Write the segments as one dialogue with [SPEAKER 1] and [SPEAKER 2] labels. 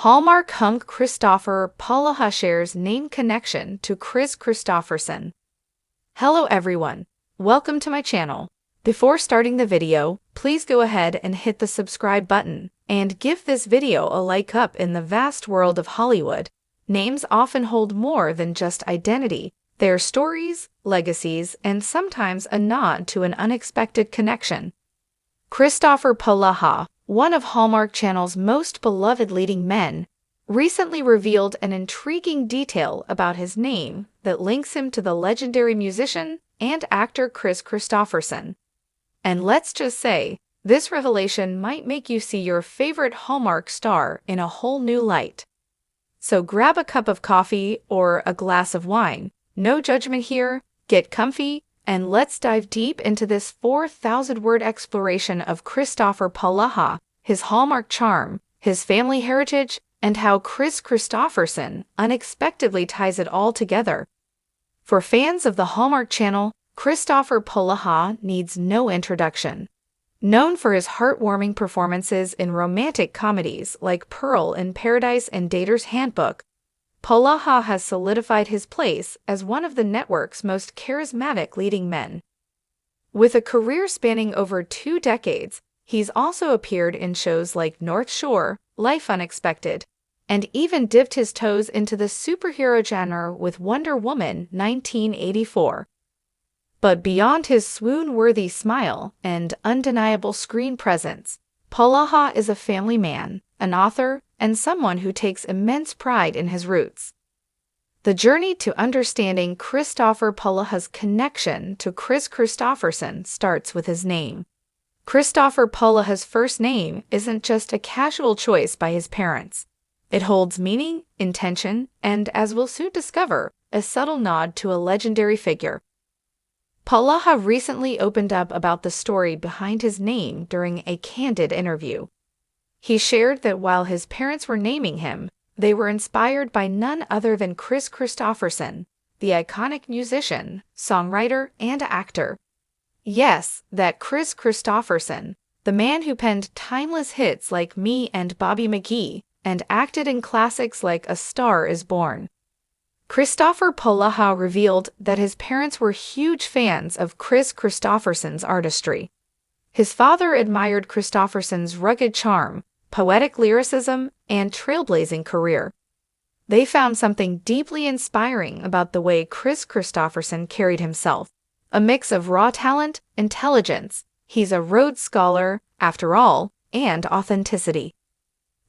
[SPEAKER 1] Hallmark Hunk Kristoffer Polaha shares name connection to Kris Kristofferson. Hello everyone, welcome to my channel. Before starting the video, please go ahead and hit the subscribe button and give this video a like up. In the vast world of Hollywood, names often hold more than just identity. They are stories, legacies, and sometimes a nod to an unexpected connection. Kristoffer Polaha, one of Hallmark Channel's most beloved leading men, recently revealed an intriguing detail about his name that links him to the legendary musician and actor Kris Kristofferson. And let's just say, this revelation might make you see your favorite Hallmark star in a whole new light. So grab a cup of coffee or a glass of wine, no judgment here, get comfy, and let's dive deep into this 4,000-word exploration of Kristoffer Polaha, his Hallmark charm, his family heritage, and how Kris Kristofferson unexpectedly ties it all together. For fans of the Hallmark Channel, Kristoffer Polaha needs no introduction. Known for his heartwarming performances in romantic comedies like Pearl in Paradise and Dater's Handbook, Polaha has solidified his place as one of the network's most charismatic leading men. With a career spanning over 2 decades, he's also appeared in shows like North Shore, Life Unexpected, and even dipped his toes into the superhero genre with Wonder Woman 1984. But beyond his swoon-worthy smile and undeniable screen presence, Polaha is a family man, an author, and someone who takes immense pride in his roots. The journey to understanding Kristoffer Polaha's connection to Kris Kristofferson starts with his name. Kristoffer Polaha's first name isn't just a casual choice by his parents. It holds meaning, intention, and, as we'll soon discover, a subtle nod to a legendary figure. Polaha recently opened up about the story behind his name during a candid interview. He shared that while his parents were naming him, they were inspired by none other than Kris Kristofferson, the iconic musician, songwriter, and actor. Yes, that Kris Kristofferson, the man who penned timeless hits like Me and Bobby McGee and acted in classics like A Star is Born. Kristoffer Polaha revealed that his parents were huge fans of Kris Kristofferson's artistry. His father admired Kristofferson's rugged charm, poetic lyricism, and trailblazing career. They found something deeply inspiring about the way Kris Kristofferson carried himself. A mix of raw talent, intelligence, he's a Rhodes Scholar, after all, and authenticity.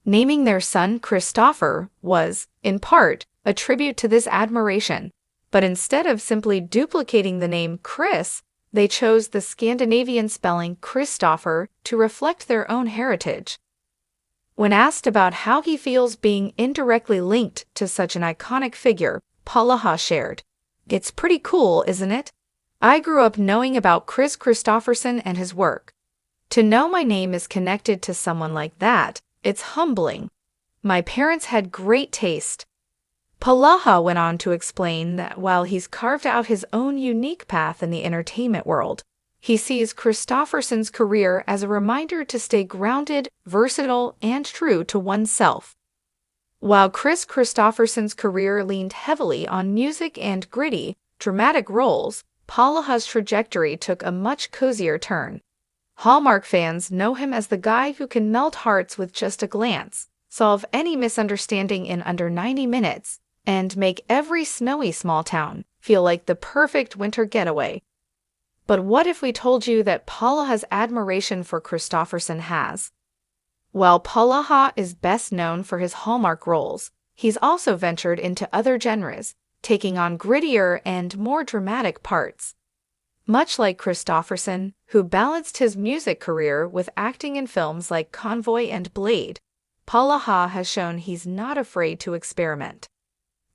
[SPEAKER 1] Naming their son Kristoffer was, in part, a tribute to this admiration, but instead of simply duplicating the name Kris, they chose the Scandinavian spelling Kristoffer to reflect their own heritage. When asked about how he feels being indirectly linked to such an iconic figure, Polaha shared, "It's pretty cool, isn't it? I grew up knowing about Kris Kristofferson and his work. To know my name is connected to someone like that, it's humbling. My parents had great taste." Polaha went on to explain that while he's carved out his own unique path in the entertainment world, he sees Kristofferson's career as a reminder to stay grounded, versatile, and true to oneself. While Kris Kristofferson's career leaned heavily on music and gritty, dramatic roles, Polaha's trajectory took a much cozier turn. Hallmark fans know him as the guy who can melt hearts with just a glance, solve any misunderstanding in under 90 minutes, and make every snowy small town feel like the perfect winter getaway. But what if we told you that Polaha's admiration for Kristofferson has? While Polaha is best known for his Hallmark roles, he's also ventured into other genres, taking on grittier and more dramatic parts. Much like Kristofferson, who balanced his music career with acting in films like Convoy and Blade, Polaha has shown he's not afraid to experiment.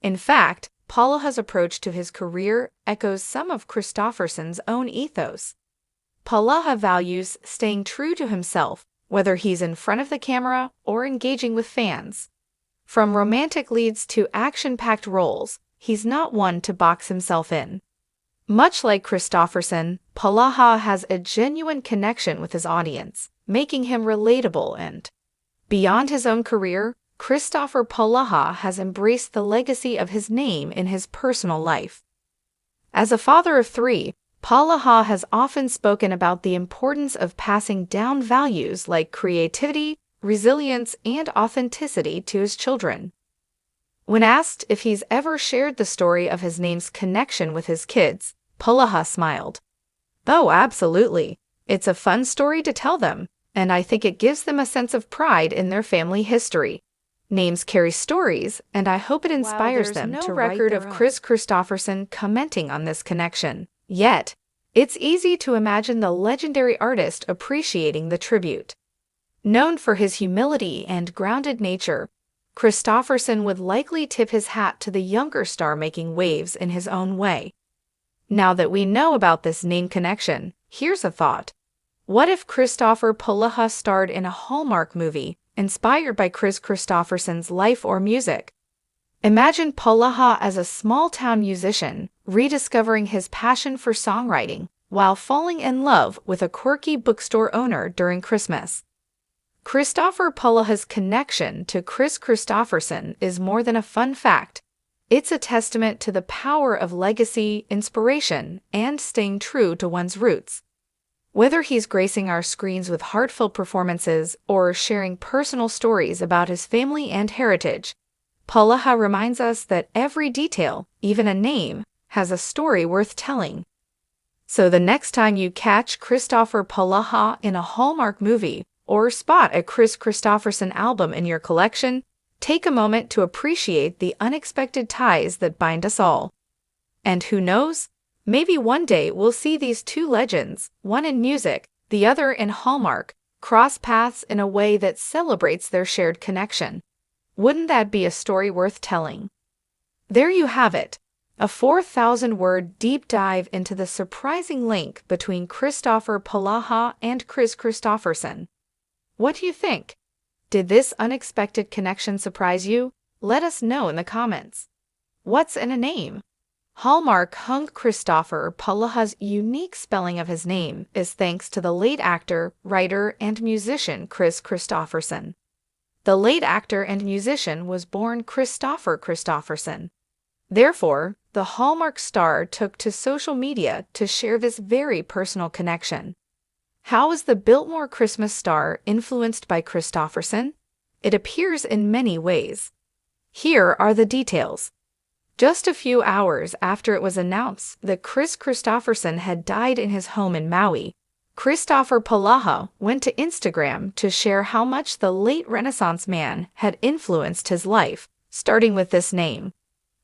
[SPEAKER 1] In fact, Polaha's approach to his career echoes some of Kristofferson's own ethos. Polaha values staying true to himself, whether he's in front of the camera or engaging with fans. From romantic leads to action-packed roles, he's not one to box himself in. Much like Kristofferson, Polaha has a genuine connection with his audience, making him relatable and, beyond his own career, Kristoffer Polaha has embraced the legacy of his name in his personal life. As a father of three, Polaha has often spoken about the importance of passing down values like creativity, resilience, and authenticity to his children. When asked if he's ever shared the story of his name's connection with his kids, Polaha smiled. "Oh, absolutely. It's a fun story to tell them, and I think it gives them a sense of pride in their family history. Names carry stories, and I hope it inspires them to write their own." There's no record of Kris Kristofferson commenting on this connection. Yet, it's easy to imagine the legendary artist appreciating the tribute. Known for his humility and grounded nature, Kristofferson would likely tip his hat to the younger star making waves in his own way. Now that we know about this name connection, here's a thought. What if Kristoffer Polaha starred in a Hallmark movie inspired by Kris Kristofferson's life or music? Imagine Polaha as a small-town musician, rediscovering his passion for songwriting while falling in love with a quirky bookstore owner during Christmas. Kristoffer Polaha's connection to Kris Kristofferson is more than a fun fact. It's a testament to the power of legacy, inspiration, and staying true to one's roots. Whether he's gracing our screens with heartfelt performances or sharing personal stories about his family and heritage, Polaha reminds us that every detail, even a name, has a story worth telling. So the next time you catch Kristoffer Polaha in a Hallmark movie or spot a Kris Kristofferson album in your collection, take a moment to appreciate the unexpected ties that bind us all. And who knows? Maybe one day we'll see these two legends, one in music, the other in Hallmark, cross paths in a way that celebrates their shared connection. Wouldn't that be a story worth telling? There you have it, a 4,000-word deep dive into the surprising link between Kristoffer Polaha and Kris Kristofferson. What do you think? Did this unexpected connection surprise you? Let us know in the comments. What's in a name? Hallmark Hunk Kristoffer Polaha's unique spelling of his name is thanks to the late actor, writer, and musician Kris Kristofferson. The late actor and musician was born Kristoffer Kristofferson. Therefore, the Hallmark star took to social media to share this very personal connection. How is the Biltmore Christmas star influenced by Kristofferson? It appears in many ways. Here are the details. Just a few hours after it was announced that Kris Kristofferson had died in his home in Maui, Kristoffer Polaha went to Instagram to share how much the late Renaissance man had influenced his life, starting with this name.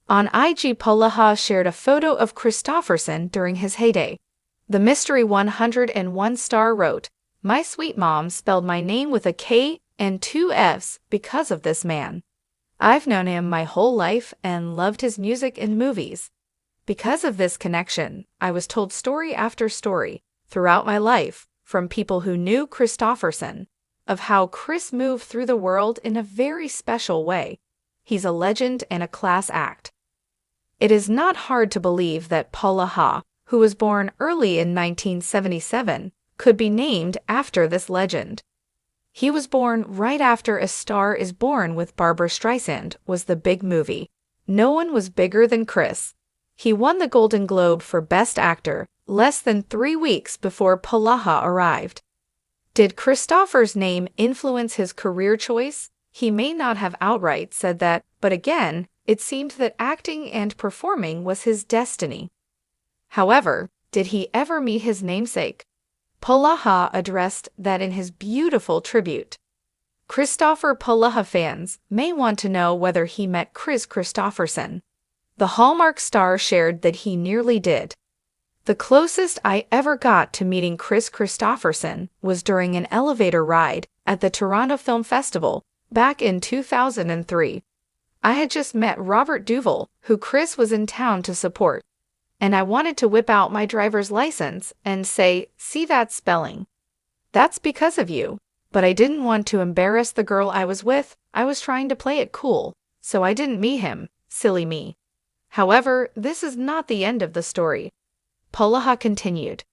[SPEAKER 1] On IG, Polaha shared a photo of Kristofferson during his heyday. The Mystery 101 star wrote, "My sweet mom spelled my name with a K and 2 F's because of this man. I've known him my whole life and loved his music and movies. Because of this connection, I was told story after story throughout my life from people who knew Kristofferson of how Kris moved through the world in a very special way. He's a legend and a class act." It is not hard to believe that Polaha, who was born early in 1977, could be named after this legend. He was born right after A Star is Born with Barbra Streisand was the big movie. No one was bigger than Kris. He won the Golden Globe for Best Actor less than 3 weeks before Polaha arrived. Did Kristoffer's name influence his career choice? He may not have outright said that, but again, it seemed that acting and performing was his destiny. However, did he ever meet his namesake? Polaha addressed that in his beautiful tribute. Kristoffer Polaha fans may want to know whether he met Kris Kristofferson. The Hallmark star shared that he nearly did. "The closest I ever got to meeting Kris Kristofferson was during an elevator ride at the Toronto Film Festival back in 2003. I had just met Robert Duvall, who Kris was in town to support, and I wanted to whip out my driver's license and say, 'See that spelling? That's because of you.' But I didn't want to embarrass the girl I was with. I was trying to play it cool, so I didn't meet him. Silly me." However, this is not the end of the story. Polaha continued,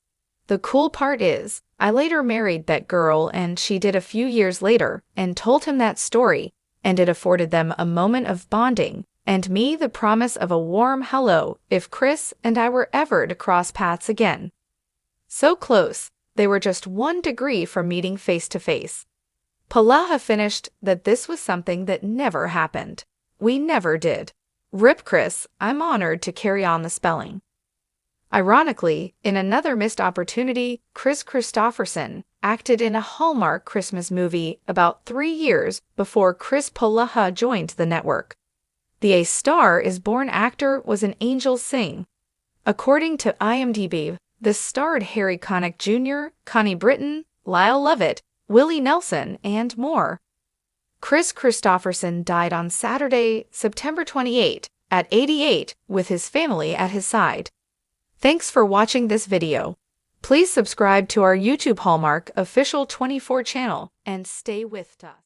[SPEAKER 1] "The cool part is, I later married that girl and she did a few years later and told him that story, and it afforded them a moment of bonding, and me the promise of a warm hello if Chris and I were ever to cross paths again. So close, they were just 1 degree from meeting face to face. Polaha finished that this was something that never happened. We never did. Rip Chris, I'm honored to carry on the spelling. Ironically, in another missed opportunity, Hunk Kristoffer acted in a Hallmark Christmas movie about 3 years before Chris Polaha joined the network. The A Star is Born actor was an Angel Sing. According to IMDb, this starred Harry Connick Jr., Connie Britton, Lyle Lovett, Willie Nelson, and more. Hunk Kristoffer died on Saturday, September 28, at 88, with his family at his side. Thanks for watching this video. Please subscribe to our YouTube Hallmark Official 24 channel and stay with us.